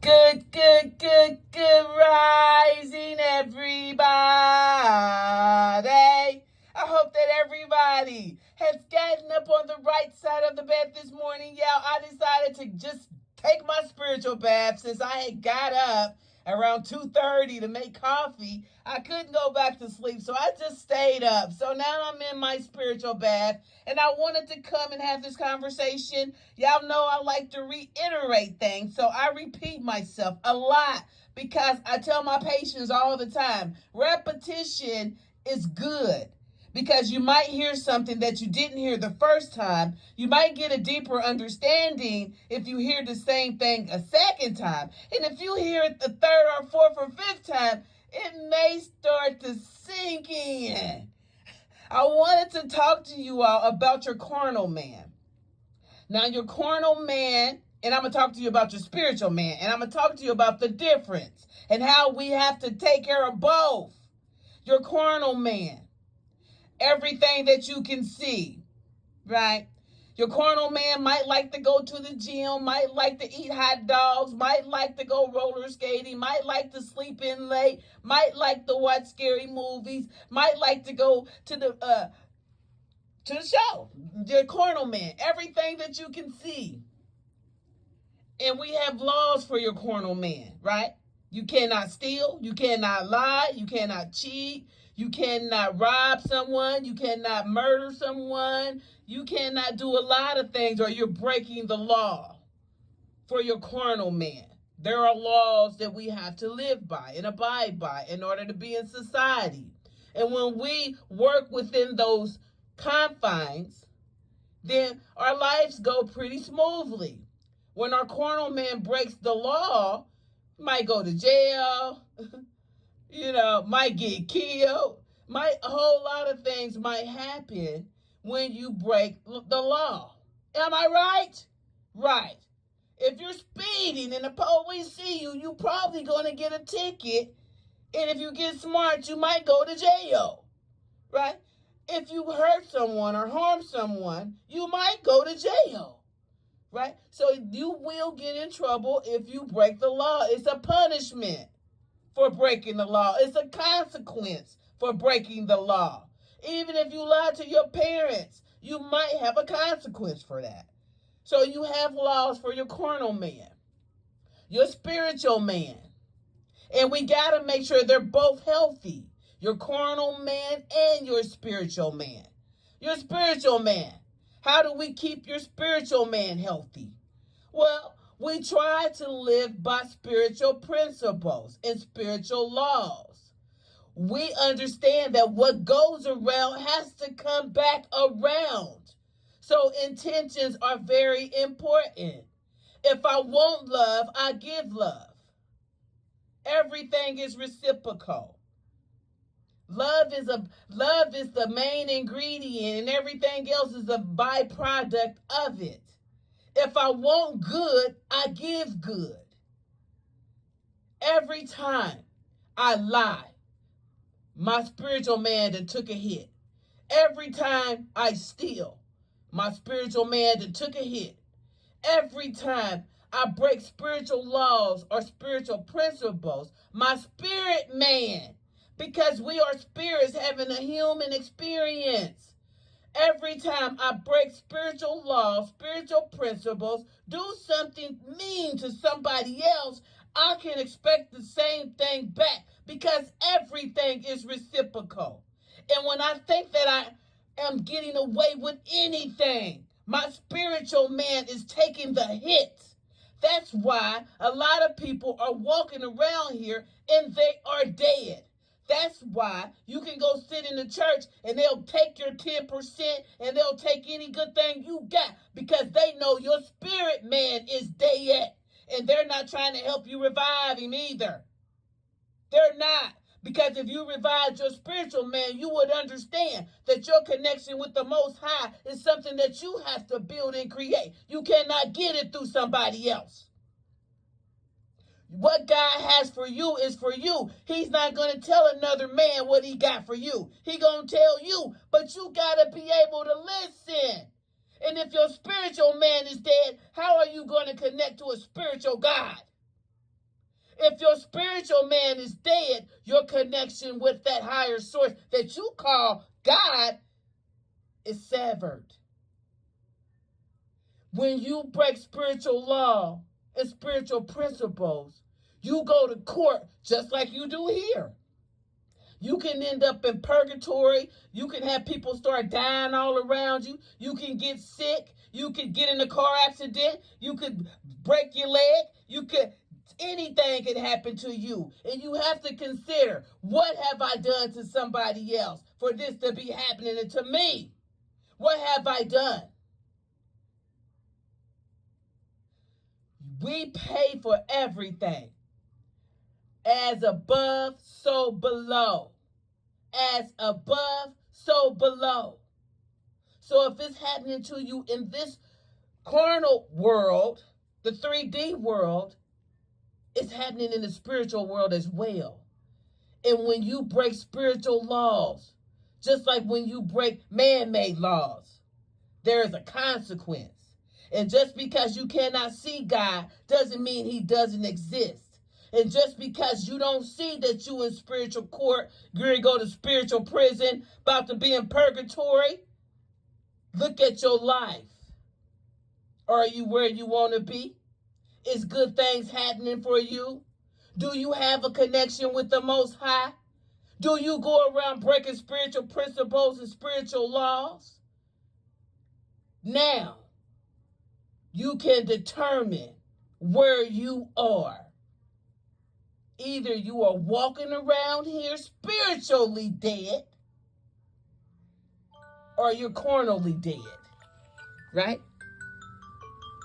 Good rising, everybody. I hope that everybody has gotten up on the right side of the bed this morning. Yeah, I decided to just take my spiritual bath since I had got up around 2:30 to make coffee. I couldn't go back to sleep, so I just stayed up. So now I'm in my spiritual bath, and I wanted to come and have this conversation. Y'all know I like to reiterate things, so I repeat myself a lot because I tell my patients all the time, repetition is good. Because you might hear something that you didn't hear the first time. You might get a deeper understanding if you hear the same thing a second time. And if you hear it the third or fourth or fifth time, it may start to sink in. I wanted to talk to you all about your carnal man. Now, your carnal man, and I'm going to talk to you about your spiritual man, and I'm going to talk to you about the difference and how we have to take care of both. Your carnal man. Everything that you can see, right? Your carnal man might like to go to the gym, might like to eat hot dogs, might like to go roller skating, might like to sleep in late, might like to watch scary movies, might like to go to the show. Your carnal man, everything that you can see. And we have laws for your carnal man, right? You cannot steal, you cannot lie, you cannot cheat, you cannot rob someone, you cannot murder someone, you cannot do a lot of things, or you're breaking the law for your carnal man. There are laws that we have to live by and abide by in order to be in society. And when we work within those confines, then our lives go pretty smoothly. When our carnal man breaks the law, might go to jail, might get killed, a whole lot of things might happen when you break the law. Am I right? Right. If you're speeding and the police see you, you're probably going to get a ticket. And if you get smart, you might go to jail. Right? If you hurt someone or harm someone, you might go to jail. Right? So you will get in trouble if you break the law. It's a punishment for breaking the law. It's a consequence for breaking the law. Even if you lie to your parents, you might have a consequence for that. So you have laws for your carnal man, your spiritual man. And we got to make sure they're both healthy. Your carnal man and your spiritual man. Your spiritual man. How do we keep your spiritual man healthy? Well, we try to live by spiritual principles and spiritual laws. We understand that what goes around has to come back around. So intentions are very important. If I want love, I give love. Everything is reciprocal. Love is the main ingredient, and everything else is a byproduct of it. If I want good, I give good. Every time I lie, my spiritual man that took a hit. Every time I steal, my spiritual man that took a hit. Every time I break spiritual laws or spiritual principles, my spirit man, because we are spirits having a human experience. Every time I break spiritual laws, spiritual principles, do something mean to somebody else, I can expect the same thing back because everything is reciprocal. And when I think that I am getting away with anything, my spiritual man is taking the hits. That's why a lot of people are walking around here and they are dead. That's why you can go sit in the church and they'll take your 10% and they'll take any good thing you got because they know your spirit man is dead. And they're not trying to help you revive him either. They're not. Because if you revived your spiritual man, you would understand that your connection with the Most High is something that you have to build and create. You cannot get it through somebody else. What God has for you is for you. He's not going to tell another man what he got for you. He going to tell you, but you got to be able to listen. And if your spiritual man is dead, how are you going to connect to a spiritual God? If your spiritual man is dead, your connection with that higher source that you call God is severed. When you break spiritual law and spiritual principles, you go to court just like you do here. You can end up in purgatory. You can have people start dying all around you. You can get sick. You could get in a car accident. You could break your leg. Anything can happen to you. And you have to consider, what have I done to somebody else for this to be happening to me? What have I done? We pay for everything. As above, so below. As above, so below. So if it's happening to you in this carnal world, the 3D world, it's happening in the spiritual world as well. And when you break spiritual laws, just like when you break man-made laws, there is a consequence. And just because you cannot see God doesn't mean he doesn't exist. And just because you don't see that you in spiritual court, you're going to go to spiritual prison, about to be in purgatory, look at your life. Are you where you want to be? Is good things happening for you? Do you have a connection with the Most High? Do you go around breaking spiritual principles and spiritual laws? Now, you can determine where you are. Either you are walking around here spiritually dead, or you're carnally dead, right?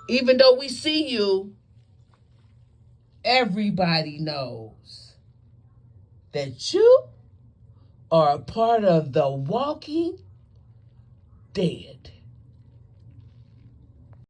Even though we see you, everybody knows that you are a part of the walking dead.